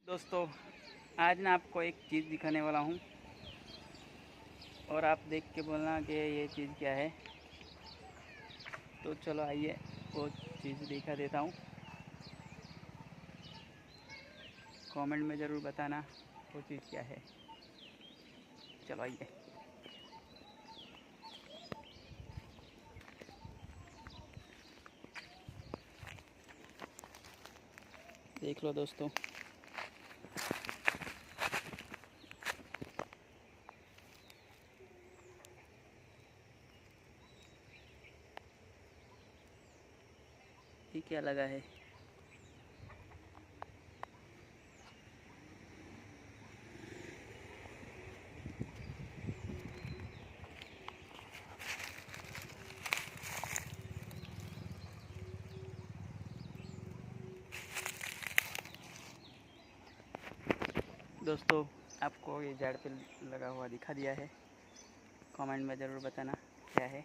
दोस्तों, आज ना आपको एक चीज़ दिखाने वाला हूँ और आप देख के बोलना कि ये चीज़ क्या है। तो चलो आइए वो चीज़ दिखा देता हूँ। कमेंट में ज़रूर बताना वो चीज़ क्या है। चलो आइए। देख लो दोस्तों, ये क्या लगा है। दोस्तों, आपको ये झाड़ पे लगा हुआ दिखा दिया है। कमेंट में ज़रूर बताना क्या है।